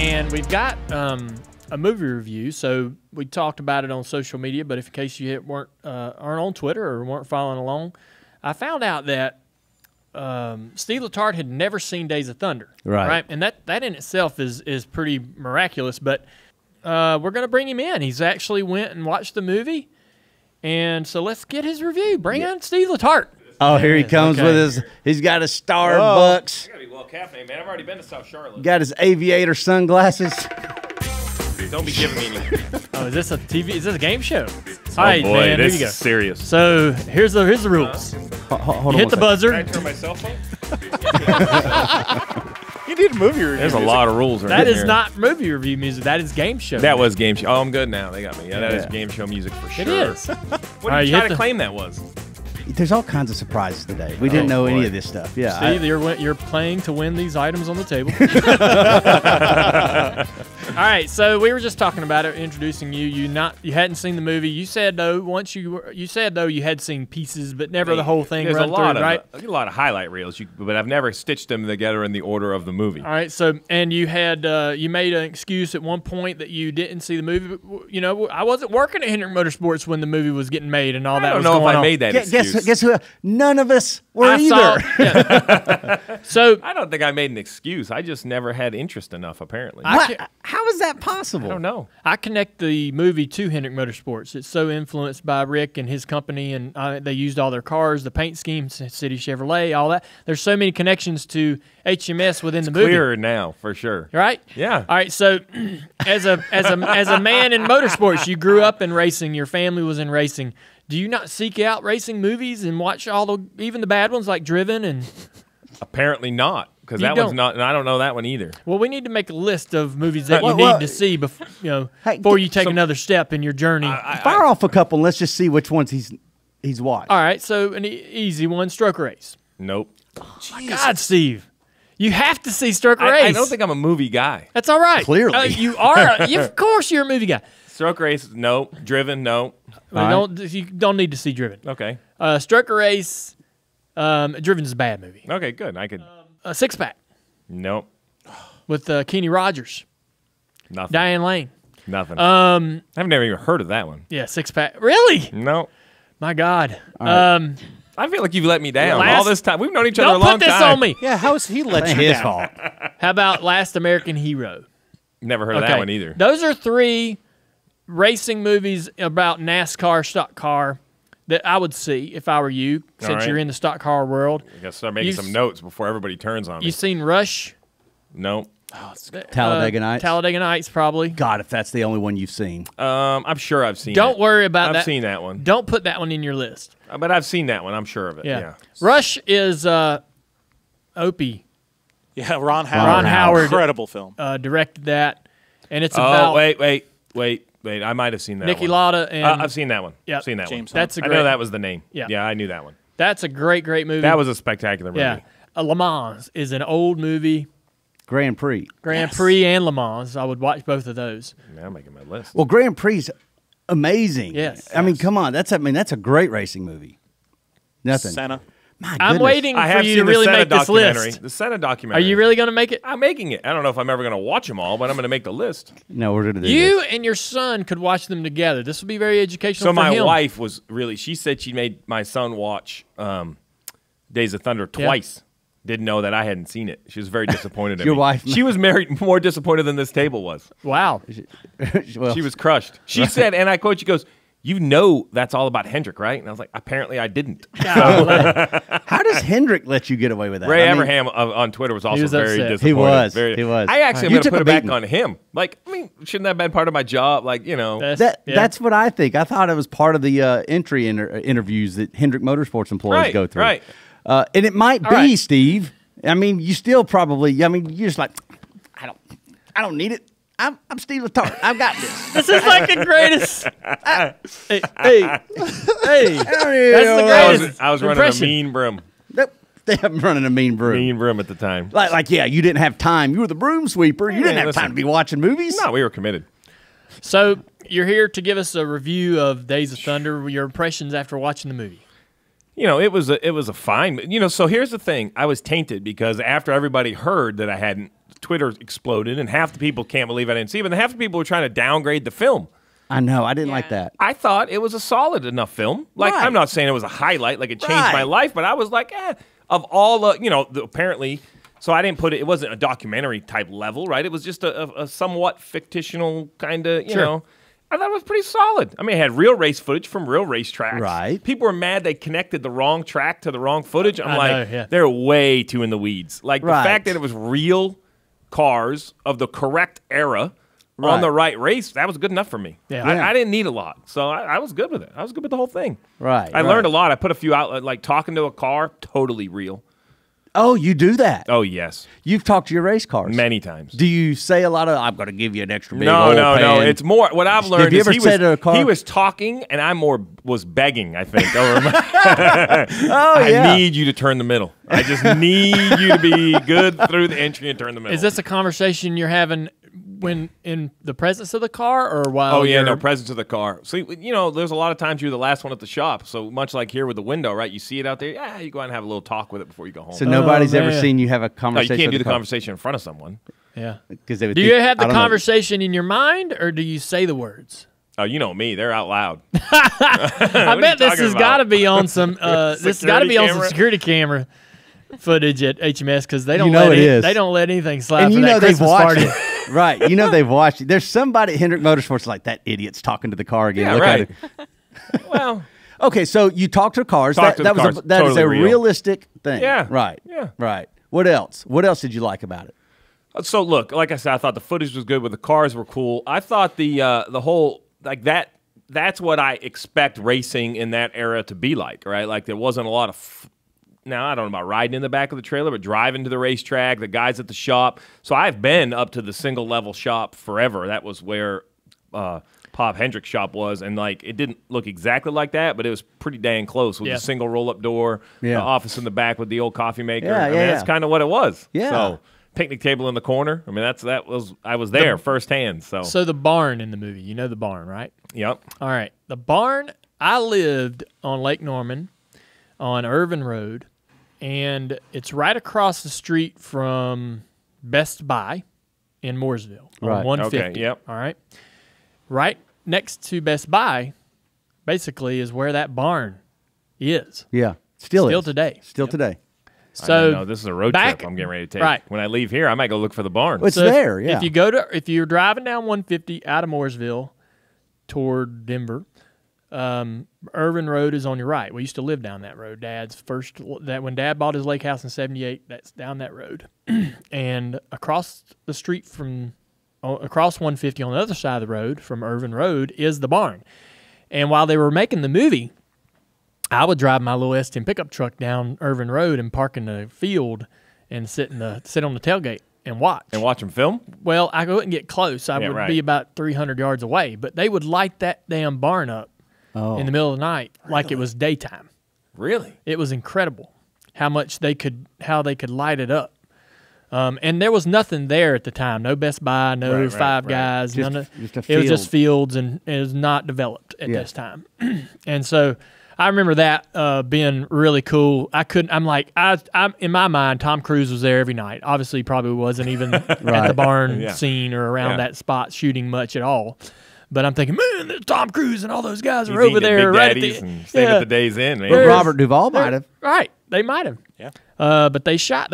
and we've got a movie review. So we talked about it on social media, but if in case you aren't on Twitter or weren't following along, I found out that Steve Letarte had never seen Days of Thunder. Right? And that in itself is pretty miraculous, but we're going to bring him in. He's actually went and watched the movie, and so let's get his review. Bring on Steve Letarte. Oh, here he comes with his. He's got his Starbucks. I gotta be well caffeinated, man. I've already been to South Charlotte. Got his aviator sunglasses. Don't be giving me any. Oh, is this a TV? Is this a game show? Oh All right, boy, man, this here you go. is serious. So here's the rules. Hold You hit the buzzer. Can I turn my cell phone? You need a movie review. There's a lot of rules. That is not movie review music. That is game show. That music. was game show. Oh, I'm good now. They got me. Yeah, that is game show music for sure. It is. What are you trying to claim that was? There's all kinds of surprises today. We didn't know any of this stuff. Yeah, Steve, you're playing to win these items on the table. All right, so we were just talking about it, introducing you. You hadn't seen the movie. You said though you had seen pieces, but never the whole thing. There's run a lot through, right? I get a lot of highlight reels, but I've never stitched them together in the order of the movie. All right, so and you had you made an excuse at one point that you didn't see the movie. You know, I wasn't working at Hendrick Motorsports when the movie was getting made and all that. I don't know if I made that excuse. Guess who? None of us were either. So I don't think I made an excuse. I just never had interest enough, apparently. How is that possible? I don't know. I connect the movie to Hendrick Motorsports. It's so influenced by Rick and his company, and they used all their cars, the paint scheme, City Chevrolet, all that. There's so many connections to HMS within the movie. Clearer now, for sure. Right? Yeah. All right. So, as a man in motorsports, you grew up in racing. Your family was in racing. Do you not seek out racing movies and watch even the bad ones like Driven and? Apparently not, because that one's not, and I don't know that one either. Well, we need to make a list of movies that you need to see before you take another step in your journey. Fire off a couple, and let's just see which ones he's watched. All right, so an easy one, Stroker Race. Nope. Oh, my God, Steve. You have to see Stroker Race. I don't think I'm a movie guy. That's all right. Clearly. You are. Of course you're a movie guy. Stroker Race, no. Driven, no. You don't need to see Driven. Okay. Stroker Race, Driven's a bad movie. Okay, good. I could. Six Pack. Nope. With Kenny Rogers. Nothing. Diane Lane. Nothing. I've never even heard of that one. Yeah, Six Pack. Really? No. My God. Right. I feel like you've let me down all this time. We've known each other a long time. Don't put this on me. Yeah, how has he let you His down? fault. How about Last American Hero? Never heard of that one either. Those are three racing movies about NASCAR stock car that I would see if I were you, since you're in the stock car world. I gotta start making some notes before everybody turns on me. You seen Rush? No. Talladega Nights. Talladega Nights, probably. God, if that's the only one you've seen. I'm sure I've seen it. Don't worry about that. I've seen that one. Don't put that one in your list. But I've seen that one. I'm sure of it. Yeah. Rush is Opie. Yeah, Ron Howard. Incredible film. Directed that. And it's about... Wait. I might have seen that Niki one. Lauda and... I've seen that one. Yeah. I've seen that James one. That's a great... I know that was the name. Yeah. I knew that one. That's a great movie. That was a spectacular movie. Yeah. Le Mans is an old movie. Grand Prix. Grand Prix and Le Mans. I would watch both of those. Yeah, I'm making my list. Well, Grand Prix amazing. Yes. I mean, come on. That's a great racing movie. Nothing. Senna. My goodness. I'm waiting I for have you seen to really the Senna make this documentary. list. The Senna documentary. Are you really going to make it? I'm making it. I don't know if I'm ever going to watch them all, but I'm going to make the list. No, we're going to do You this. and your son could watch them together. This will be very educational So for my him. wife was really, she said she made my son watch Days of Thunder twice. Didn't know that I hadn't seen it. She was very disappointed in Your me. wife- She was more disappointed than this table was. Wow. Well, She was crushed. She said, and I quote, she goes, "You know that's all about Hendrick, right?" And I was like, apparently I didn't. how does Hendrick let you get away with that? Ray I mean, Abraham on Twitter was also was very upset. disappointed. He was. Very- He was. I actually am You going to took put a it back beating. on him. Like, I mean, shouldn't that have been part of my job? Like, you know. That's what I think. I thought it was part of the entry interviews that Hendrick Motorsports employees go through. Right. And it might be, right. Steve. I mean, you still probably. I mean, you're just like, I don't need it. I'm Steve Letarte. I've got this. This is like the greatest. hey, that's the greatest. I was running impression. a mean broom. They have running a mean broom. Mean broom at the time. Like, yeah, you didn't have time. You were the broom sweeper. You didn't have time to be watching movies. No, we were committed. So you're here to give us a review of Days of Thunder. Your impressions after watching the movie. you know, it was a fine. You know, so here's the thing: I was tainted because after everybody heard that I hadn't, Twitter exploded, and half the people can't believe I didn't see it, and half the people were trying to downgrade the film. I know. I didn't like that. I thought it was a solid enough film. Like, Right. I'm not saying it was a highlight, like it changed my life, but I was like, of all the, you know, apparently. So I didn't put it. It wasn't a documentary type level, right? It was just a somewhat fictional kind of, you know. I thought it was pretty solid. I mean, it had real race footage from real racetracks. Right. People were mad they connected the wrong track to the wrong footage. I'm like, know, yeah. they're way too in the weeds. Like the fact that it was real cars of the correct era on the right race, that was good enough for me. Yeah. I didn't need a lot. So I was good with it. I was good with the whole thing. Right. I learned a lot. I put a few out, like talking to a car, totally real. Oh, you do that? Oh, yes. You've talked to your race cars Many times. Do you say a lot of? I'm going to give you an extra big No. oil pan. It's more. What I've learned Have you is ever said to a car? he was talking, and I more was begging. I think. Oh, I need you to turn the middle. I just need you to be good through the entry and turn the middle. Is this a conversation you're having when in the presence of the car or while? Oh yeah, you're... no presence of the car. So you know, there's a lot of times you're the last one at the shop. So much like here with the window, right? You see it out there. Yeah, you go out and have a little talk with it before you go home. So nobody's ever man. seen you have a No, conversation. you can't do with the car. conversation in front of someone. Yeah. Because they would Do think, you have the I don't know. conversation in your mind or do you say the words? Oh, you know me. They're out loud. I bet this has got to be on some. This got to be on some camera? security camera footage at HMS because they don't You know let it is. They don't let anything slide And for you that know they've Christmas watched party. it. Right. You know they've watched it. There's somebody at Hendrick Motorsports like, that idiot's talking to the car again. Yeah, Look right. at it. Well, Okay, so you talk to cars. Talk to the that was cars. that is Totally a real. realistic thing. Yeah. Right. Yeah. Right. What else? What else did you like about it? so look, like I said, I thought the footage was good, but the cars were cool. I thought the whole like that. That's what I expect racing in that era to be like, right? Like there wasn't a lot of. Now, I don't know about riding in the back of the trailer, but driving to the racetrack, the guys at the shop. So I've been up to the single-level shop forever. That was where Pop Hendrick's shop was, and like it didn't look exactly like that, but it was pretty dang close with a single roll-up door, the office in the back with the old coffee maker. I mean, that's kind of what it was. Yeah. So picnic table in the corner. I mean, I was there firsthand. So the barn in the movie, you know the barn, right? Yep. All right. The barn, I lived on Lake Norman on Irvin Road, and it's right across the street from Best Buy in Mooresville on Right. 150. Okay, yep. All right. Right next to Best Buy, basically, is where that barn is. Yeah. Still is. today. Still today. So no, this is a road back- trip I'm getting ready to take. right. When I leave here, I might go look for the barn. It's So there, yeah. If you're driving down 150 out of Mooresville toward Denver, Irvin Road is on your right. We used to live down that road. When Dad bought his lake house in '78, that's down that road. And across the street across 150 on the other side of the road from Irvin Road is the barn. And while they were making the movie, I would drive my little S10 pickup truck down Irvin Road and park in the field and sit on the tailgate and watch. And watch them film? Well, I wouldn't get close. I Yeah, would right. be about 300 yards away. But they would light that damn barn up in the middle of the night like it was daytime. Really? It was incredible how they could light it up. And there was nothing there at the time. No Best Buy, no Right, Five right. Guys. Just None of, a it was just field. fields, and it was not developed at this time. And so I remember that being really cool. I'm in my mind, Tom Cruise was there every night. Obviously, he probably wasn't even at the barn Yeah. scene or around that spot shooting much at all. But I'm thinking, man, there's Tom Cruise and all those guys He's are over eating at there Big right Daddy's at the and staying at the Days Inn, man. There's- Robert Duvall might have. Right, they might have. Yeah. But they shot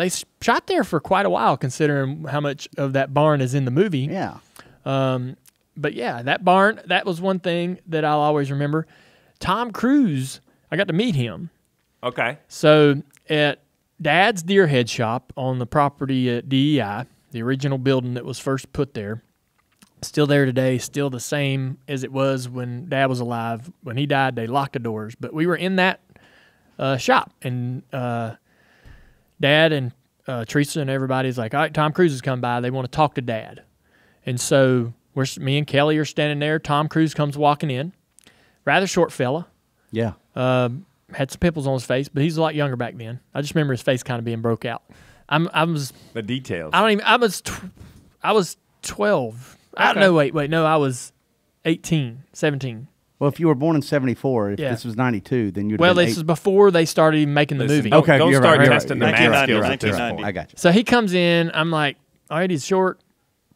there for quite a while, considering how much of that barn is in the movie. Yeah. But yeah, that barn, that was one thing that I'll always remember. Tom Cruise, I got to meet him. Okay. So at Dad's Deer Head shop on the property at DEI, the original building that was first put there, still there today, still the same as it was when Dad was alive. When he died, they locked the doors. But we were in that shop, and Dad and Teresa and everybody's like, all right, Tom Cruise has come by. They want to talk to Dad. And so me and Kelly are standing there. Tom Cruise comes walking in. Rather short fella. Yeah. Had some pimples on his face, but he's a lot younger back then. I just remember his face kind of being broke out. I was The details. I was 12. I Okay. no, wait, no, I was 18, 17. Well, if you were born in 74, if Yeah. this was 92, then you'd Well, have been this is before they started even making the movie. Don't, Okay, don't you're start right, testing the math 1990, skills at this 1990. point. I got you. So he comes in. I'm like, all right, he's short,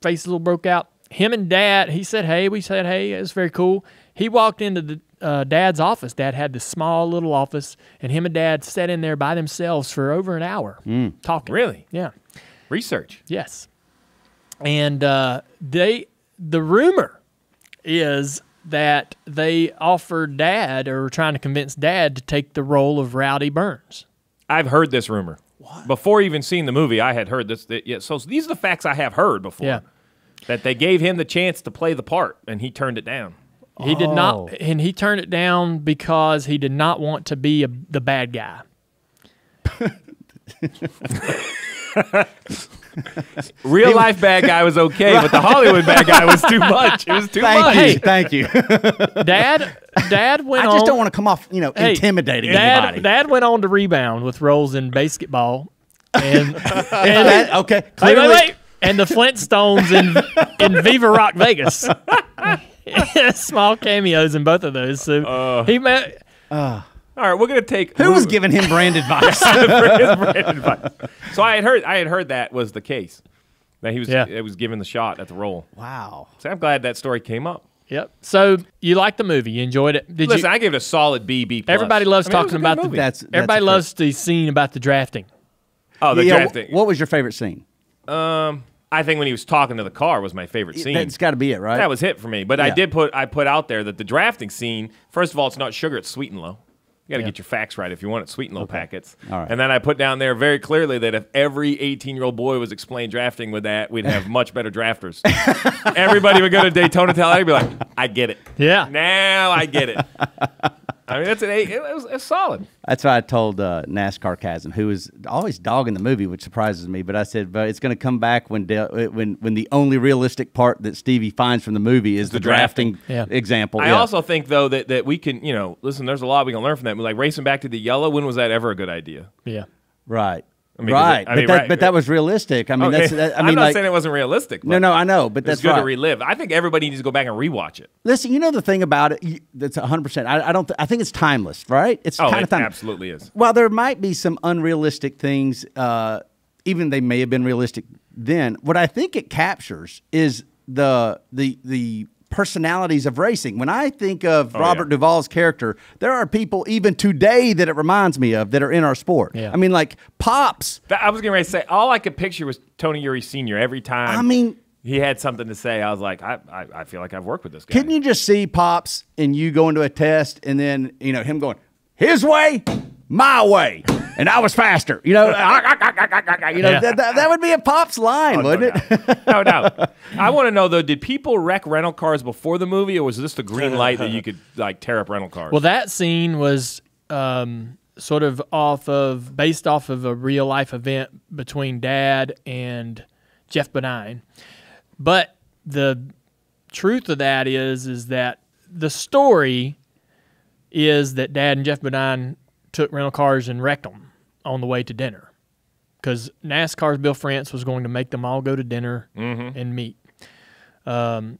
face a little broke out. Him and Dad, he said, hey. We said, hey. It was very cool. He walked into the Dad's office. Dad had this small little office, and him and Dad sat in there by themselves for over an hour talking. Really? Yeah. Research. Yes. And the rumor is that they offered Dad, or were trying to convince Dad to take the role of Rowdy Burns. I've heard this rumor. What? Before even seeing the movie, I had heard this. Yeah, so these are the facts I have heard before. Yeah. That they gave him the chance to play the part, and he turned it down. He did not, and he turned it down because he did not want to be the bad guy. Real life bad guy was okay, but the Hollywood bad guy was too much. It was too much. Thank you. Dad went I on. just don't want to come off, intimidating anybody. Dad went on to rebound with roles in Basketball and Okay, wait, clearly. wait. And the Flintstones in Viva Rock Vegas. Small cameos in both of those. So he met. All right, we're gonna take. Who was giving him brand advice? So I had heard that was the case. That he was. Yeah. It was given the shot at the role. Wow. So I'm glad that story came up. Yep. So you liked the movie? You enjoyed it? Did Listen, you? I gave it a solid B+. Everybody loves I mean, it was talking a good about movie. That's everybody a loves the scene about the drafting. Oh, the drafting. What was your favorite scene? I think when he was talking to the car was my favorite scene. That's got to be it, right? That was it for me. But Yeah. I put out there that the drafting scene, first of all, it's not sugar, it's sweet and low. You got to get your facts right if you want it, sweet and low packets. All right. And then I put down there very clearly that if every 18-year-old boy was explaining drafting with that, we'd have much better drafters. Everybody would go to Daytona Talent and be like, I get it. Yeah. Now I get it. I mean, it was solid. That's why I told NASCAR Chasm, who was always dogging the movie, which surprises me. But I said, but it's going to come back when the only realistic part that Stevie finds from the movie is the drafting example. I also think, though, that we can, listen, there's a lot we can learn from that. Like racing back to the yellow, when was that ever a good idea? Yeah. Right. I mean, right. right. But that was realistic. I mean, Okay. I'm not saying it wasn't realistic. But No, I know, but that's it's good right. to relive. I think everybody needs to go back and rewatch it. Listen, the thing about it, that's 100%. I think it's timeless, right? It's kind of timeless. Absolutely is. Well, there might be some unrealistic things, even they may have been realistic then. What I think it captures is the personalities of racing. When I think of Robert Duvall's character, there are people even today that it reminds me of that are in our sport. Yeah. I mean, like Pops. I was getting ready to say, all I could picture was Tony Uri Sr. every time. I mean, he had something to say. I was like, I feel like I've worked with this guy. couldn't you just see Pops and you go into a test and then, him going, his way, my way. And I was faster. That would be a Pops line, wouldn't it? No doubt. I want to know, though, did people wreck rental cars before the movie, or was this the green light that you could tear up rental cars? Well, that scene was sort of based off of a real life event between Dad and Jeff Benign. But the truth of that is that the story is that Dad and Jeff Benign took rental cars and wrecked them on the way to dinner, because NASCAR's Bill France was going to make them all go to dinner and meet. And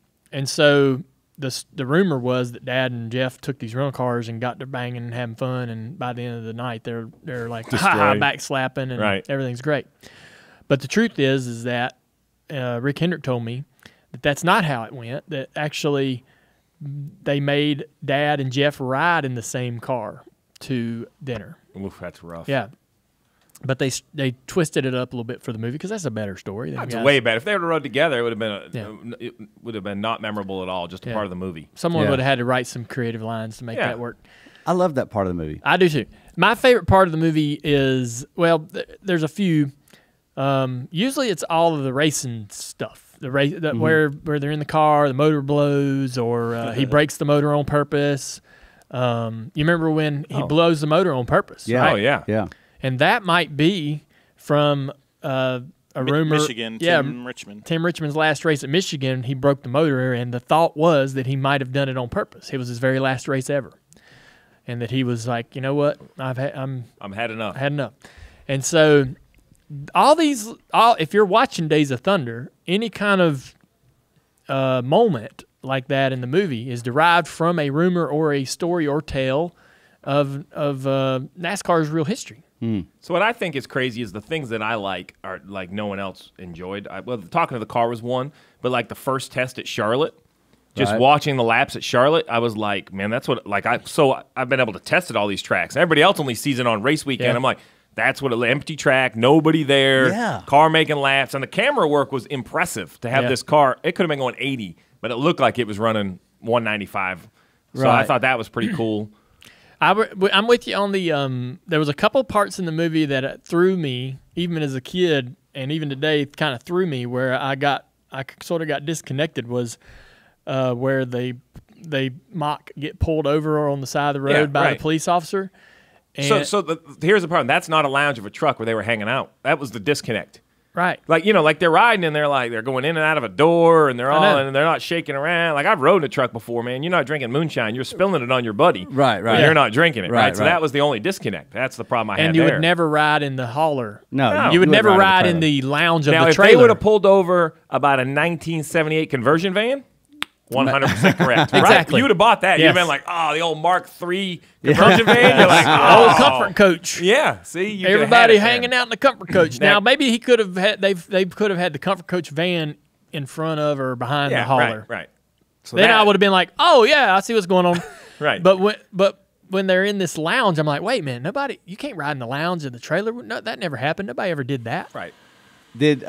so the rumor was that Dad and Jeff took these rental cars and got to banging and having fun, and by the end of the night they're like back slapping and everything's great. But the truth is that Rick Hendrick told me that that's not how it went. That actually they made Dad and Jeff ride in the same car to dinner. Oof, that's rough. Yeah. But they twisted it up a little bit for the movie because that's a better story. That's way better. If they would have rode together, it would have been not memorable at all. Just a part of the movie. Someone would have had to write some creative lines to make that work. I love that part of the movie. I do too. My favorite part of the movie is, there's a few. Usually it's all of the racing stuff. The race where they're in the car, the motor blows, or he breaks the motor on purpose. You remember when he blows the motor on purpose? Yeah. Right? Oh yeah. Yeah. And that might be from a rumor. Michigan, yeah, Tim Richmond. Tim Richmond's last race at Michigan, he broke the motor, and the thought was that he might have done it on purpose. It was his very last race ever, and that he was like, you know what, I'm had enough. I had enough. And so if you're watching Days of Thunder, any kind of moment like that in the movie is derived from a rumor or a story or tale of NASCAR's real history. So what I think is crazy is the things that I like are like no one else enjoyed. Well, talking to the car was one, but like the first test at Charlotte, just watching the laps at Charlotte, I was like, man, that's what I've been able to test at all these tracks. Everybody else only sees it on race weekend. Yeah. I'm like, that's what an empty track, nobody there, car making laps, and the camera work was impressive to have this car. It could have been going 80, but it looked like it was running 195. So I thought that was pretty cool. I'm with you on the there was a couple parts in the movie that threw me, even as a kid, and even today kind of threw me, where I sort of got disconnected, was where they mock get pulled over on the side of the road by the police officer. And Here's the problem. That's not a lounge of a truck where they were hanging out. That was the disconnect. Right. Like, like they're riding and they're going in and out of a door and they're not shaking around. Like, I've rode in a truck before, man. You're not drinking moonshine. You're spilling it on your buddy. Right. But you're not drinking it, right? So that was the only disconnect. That's the problem I had And you there. would never ride in the hauler. No. You would never ride in the lounge of now, the if trailer. they would have pulled over about a 1978 conversion van, 100% correct. Right? Exactly. You would have bought that. You'd have been like, oh, the old Mark III conversion van. You're like, oh. Old comfort coach. Yeah. See, Everybody hanging out in the comfort coach. Now maybe he could have had they could have had the comfort coach van in front of or behind the hauler. Right. So then I would have been like, oh yeah, I see what's going on. Right. But when they're in this lounge, I'm like, wait, man, you can't ride in the lounge in the trailer. No, that never happened. Nobody ever did that. Right. Did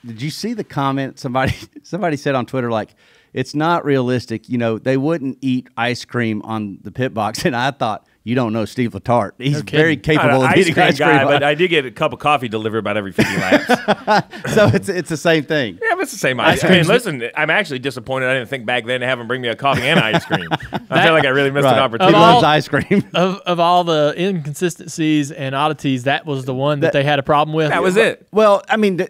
you see the comment somebody said on Twitter, like, it's not realistic, they wouldn't eat ice cream on the pit box, and I thought, you don't know Steve Letarte. He's very capable of eating ice cream. But I did get a cup of coffee delivered about every 50 laps. So it's the same thing. Yeah, but it's the same ice cream. I mean, listen, I'm actually disappointed I didn't think back then to have him bring me a coffee and ice cream. I feel like I really missed an He opportunity. loves ice cream. Of all the inconsistencies and oddities, that was the one that they had a problem with. That was it. Well, I mean,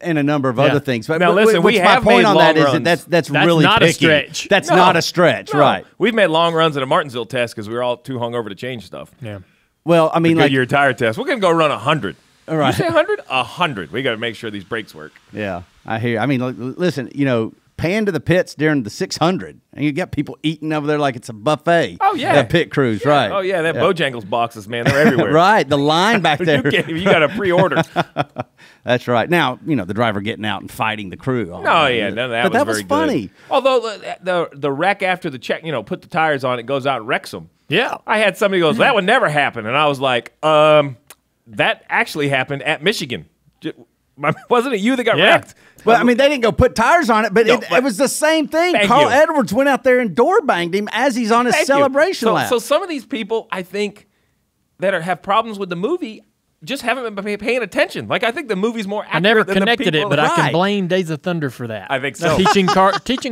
and a number of other things. But now, listen, my point on that is that's really not picky. a stretch. That's not a stretch, right? We've made long runs at a Martinsville test because we were all too hungover to change stuff. Yeah. Well, I mean, like your tire test. We're going to go run 100. All right. You say 100? 100. We got to make sure these brakes work. Yeah, I hear. I mean, listen, pan to the pits during the 600, and you got people eating over there like it's a buffet. Oh, yeah. The pit crews, right. Oh, yeah, Bojangles boxes, man, they're everywhere. Right, the line back there. You got to pre-order. That's right. Now, the driver getting out and fighting the crew. None of that but was that very was funny. Good. Although the wreck after the check, put the tires on, it goes out and wrecks them. Yeah. I had somebody goes, that would never happen. And I was like, that actually happened at Michigan. Wasn't it you that got wrecked? Well, I mean, they didn't go put tires on it, but it was the same thing. Carl Edwards went out there and door banged him as he's on his celebration lap. So some of these people, I think, that have problems with the movie just haven't been paying attention. Like, I think the movie's more accurate I never than the connected people. it, but I can blame Days of Thunder for that. I think so. Teaching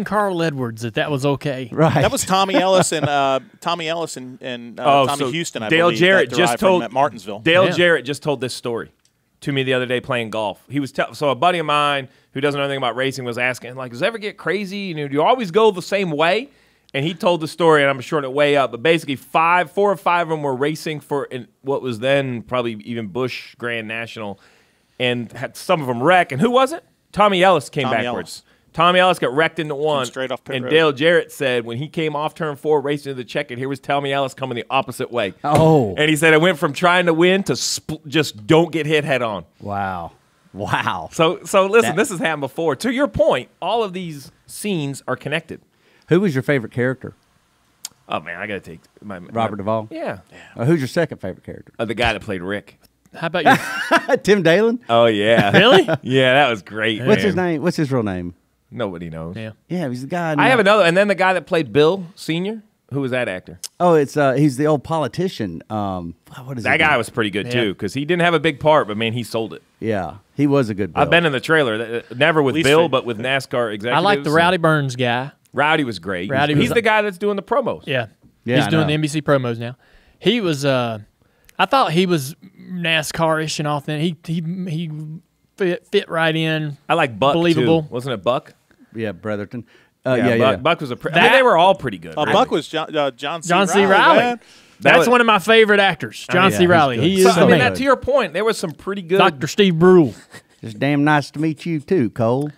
Carl Edwards that was okay. Right. That was Tommy Ellis and Tommy Houston, I Dale believe, Jarrett that just told told at Martinsville. Dale Jarrett just told this story to me the other day playing golf. He was so a buddy of mine who doesn't know anything about racing was asking, like, does it ever get crazy? Do you always go the same way? And he told the story, and I'm shorting it way up, but basically 4 or 5 of them were racing for what was then probably even Busch Grand National, and had some of them wreck. And who was it? Tommy Ellis came backwards. Tommy Ellis got wrecked into one. Straight off pit and road. Dale Jarrett said when he came off turn 4 racing to the check, and here was Tommy Ellis coming the opposite way. Oh. And he said it went from trying to win to just don't get hit head on. Wow. So listen, this has happened before. To your point, all of these scenes are connected. Who was your favorite character? Oh, man, I got to take Robert Duvall? Yeah. Who's your second favorite character? The guy that played Rick. How about you? Tim Dalen? Oh, yeah. Really? Yeah, that was great. What's man. his name? What's his real name? Nobody knows. Yeah, he's the guy. I have another, and then the guy that played Bill Sr., who was that actor? Oh, he's the old politician. What is that guy was pretty good, too, because he didn't have a big part, but, man, he sold it. Yeah, he was a good Bill. I've been in the trailer, never with Bill, but with NASCAR executives. I like the Rowdy Burns guy. Rowdy was great. Rowdy he's was the guy that's doing the promos. Yeah. He's doing the NBC promos now. He was, I thought he was NASCAR-ish and all that. He fit right in. I like Buck, believable. too. Wasn't it Buck? Yeah, Brotherton. Buck was I mean, they were all pretty good. Really. Buck was John C. Riley. Man. That's one of my favorite actors, John C. Riley. He is the man. To your point, there was some pretty good. Dr. Steve Brule. It's damn nice to meet you too, Cole.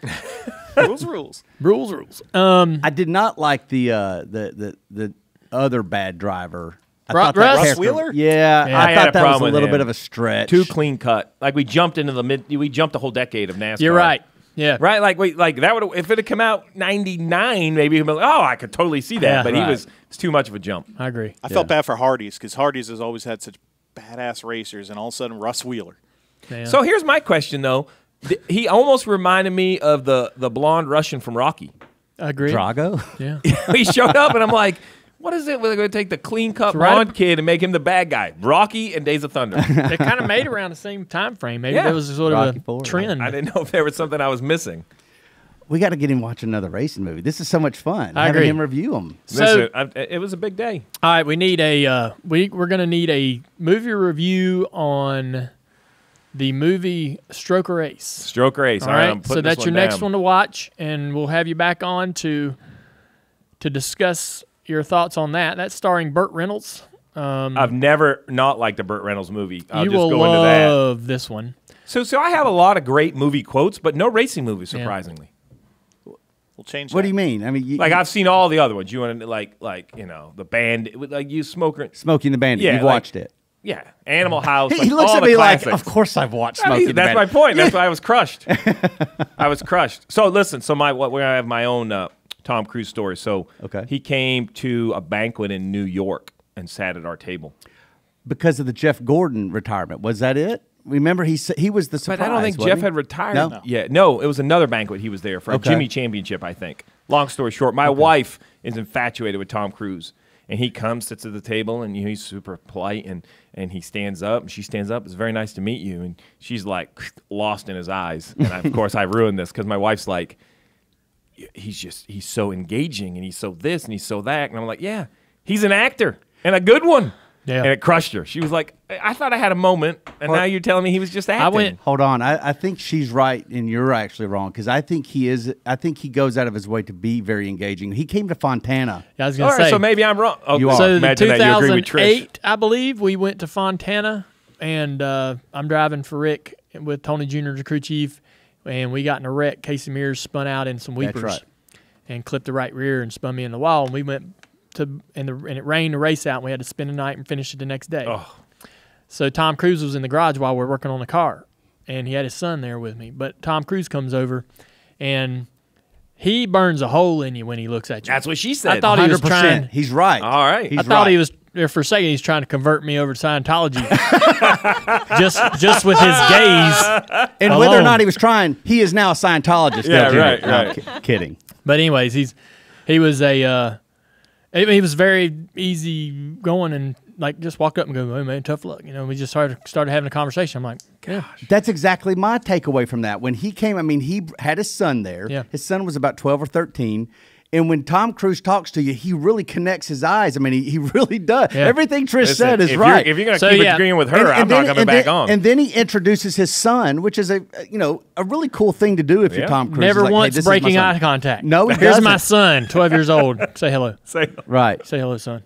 rules. Rules. I did not like the other bad driver. I thought that Russ character- Wheeler? Yeah, Yeah. I I had thought a that was problem a with little him. bit of a stretch. Too clean cut. Like we jumped a whole decade of NASCAR. You're right. Yeah. Right? Like that would if it had come out 99, maybe he'd be like, oh, I could totally see that. Yeah. But Right. it's too much of a jump. I agree. I felt bad for Hardee's because Hardee's has always had such badass racers, and all of a sudden Russ Wheeler. Yeah. So here's my question though. He almost reminded me of the blonde Russian from Rocky. I agree. Drago. Yeah. He showed up and I'm like, what is it? We're going to take the clean cut right. blonde kid and make him the bad guy. Rocky and Days of Thunder. They kind of made around the same time frame. Maybe Yeah. there was sort of Rocky a IV. trend. I didn't know if there was something I was missing. We got to get him watch another racing movie. This is so much fun. I Having agree. him review them. So- It was a big day. All right, we need we're going to need a movie review on the movie Stroker Race. Stroke race. All right, I'm putting so that's this your next down. one to watch, and we'll have you back on to discuss your thoughts on that. That's starring Burt Reynolds. I've never not liked a Burt Reynolds movie. I'll You just will go into that. love this one. So I have a lot of great movie quotes, but no racing movies, surprisingly. We'll change. What that. do you mean? I mean, Like I've seen all the other ones. You want to like the band, like you smoker. Smoking the Bandit. Yeah, You've like- watched it. Yeah, Animal House. He like, looks all at the me classics. like, of course I've watched I mean, Smoking the that's Bandit. my point. That's why I was crushed. I was crushed. So listen. So where I have my own Tom Cruise story. So Okay. he came to a banquet in New York and sat at our table. Because of the Jeff Gordon retirement. Was that it? Remember, he was the surprise. But I don't think wasn't Jeff he? had retired No? yet. No, it was another banquet he was there for, a Okay. Jimmy Championship, I think. Long story short, my wife is infatuated with Tom Cruise. And he comes, sits at the table, and he's super polite, and he stands up, and she stands up. It's very nice to meet you. And she's like lost in his eyes. And of course, I ruined this because my wife's like, he's so engaging, and he's so this, and he's so that. And I'm like, yeah, he's an actor, and a good one. Yeah. And it crushed her. She was like, I thought I had a moment, and now you're telling me he was just acting. went- Hold on. I think she's right, and you're actually wrong, because I think he is. I think he goes out of his way to be very engaging. He came to Fontana. I was All going to right, say. so maybe I'm wrong. Oh, You are. So the imagine that you agree with Trish. 2008, I believe, we went to Fontana, and I'm driving for Rick with Tony Jr., the crew chief, and we got in a wreck. Casey Mears spun out in some That's weepers right. and clipped the right rear and spun me in the wall, and we went to and it rained the race out, and we had to spend the night and finish it the next day. Oh. So Tom Cruise was in the garage while we were working on the car, and he had his son there with me. But Tom Cruise comes over, and he burns a hole in you when he looks at you. That's what she said. I thought he was 100%. trying. He's right. All right. He's I thought right. he was there for a second. He's trying to convert me over to Scientology, just with his gaze. And whether or alone. not he was trying, he is now a Scientologist. Yeah, Dale Jr. right, No, I'm right. kidding. But anyways, he was he was very easy going and like just walked up and go, "Hey man, tough luck." You know, we just started having a conversation. I'm like, yeah, That's exactly my takeaway from that. When he came, I mean, he had his son there. Yeah. His son was about 12 or 13. And when Tom Cruise talks to you, he really connects his eyes. I mean, he really does. Yeah. Everything Trish Listen, said is if right. If you're going to So, keep yeah. agreeing with her, I'm not coming back on. And then he introduces his son, which is a really cool thing to do if you're Yeah. Tom Cruise. never He's like, hey, once this is my breaking son. eye contact. No, he here's my doesn't. son, 12 years old. Say hello. Say, Right. Say hello, son.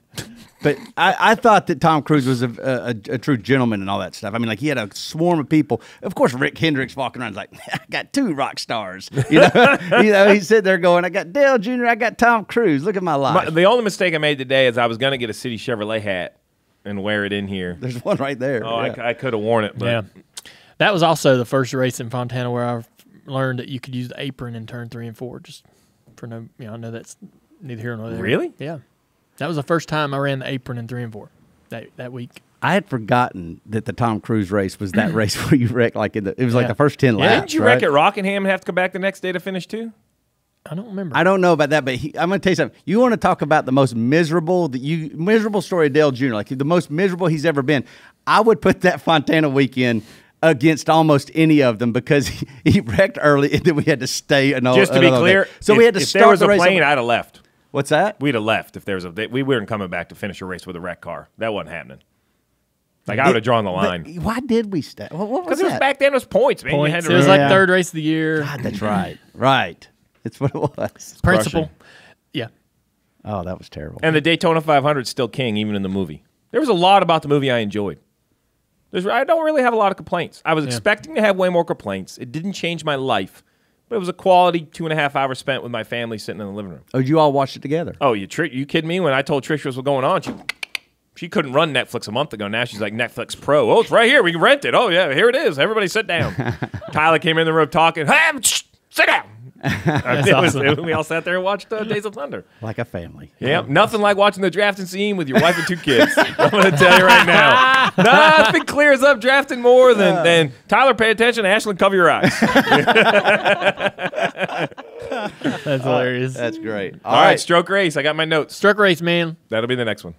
But I thought that Tom Cruise was a true gentleman and all that stuff. I mean, like he had a swarm of people. Of course, Rick Hendricks walking around like, I got two rock stars. He's sitting there going, I got Dale Jr., I got Tom Cruise. Look at my life. the only mistake I made today is I was going to get a City Chevrolet hat and wear it in here. There's one right there. Oh, Yeah. I could have worn it. But Yeah, that was also the first race in Fontana where I learned that you could use the apron in turn 3 and 4. Just for no, I know that's neither here nor there. Really? Yeah, that was the first time I ran the apron in 3 and 4 that week. I had forgotten that the Tom Cruise race was that race where you wrecked like it was like Yeah. the first 10 Yeah. laps. Didn't you right? wreck at Rockingham and have to come back the next day to finish too? I don't remember. I don't know about that, but I'm going to tell you something. You want to talk about the most miserable story of Dale Jr., like the most miserable he's ever been. I would put that Fontana weekend against almost any of them because he wrecked early and then we had to stay another. Just to be another clear, day. So we had to if start there was the a race. plane, I'd have left. What's that? We'd have left if there was we weren't coming back to finish a race with a wrecked car. That wasn't happening. Like I would have drawn the line. But why did we stay? What was Because it was that? back then, it was points, man. You had Points. to It was Yeah. like third race of the year. God, that's right. Right. It's what it was. Principal. Yeah. Oh, that was terrible. And the Daytona 500 is still king, even in the movie. There was a lot about the movie I enjoyed. I don't really have a lot of complaints. I was expecting to have way more complaints. It didn't change my life, But it was a quality 2.5 hours spent with my family sitting in the living room. Oh, you all watched it together? Oh, you kidding me? When I told Trish what's going on, she couldn't run Netflix a month ago. Now she's like Netflix Pro. Oh, it's right here. We can rent it. Oh, yeah, here it is. Everybody sit down. Tyler came in the room talking. Hey, sit down. We all sat there and watched Days of Thunder. Like a family. Yeah, nothing like watching the drafting scene with your wife and 2 kids. I'm going to tell you right now. Nothing clears up drafting more than Tyler, pay attention. Ashlyn, cover your eyes. That's hilarious. That's great. All right, stroke race. I got my notes. Stroke race, man. That'll be the next one.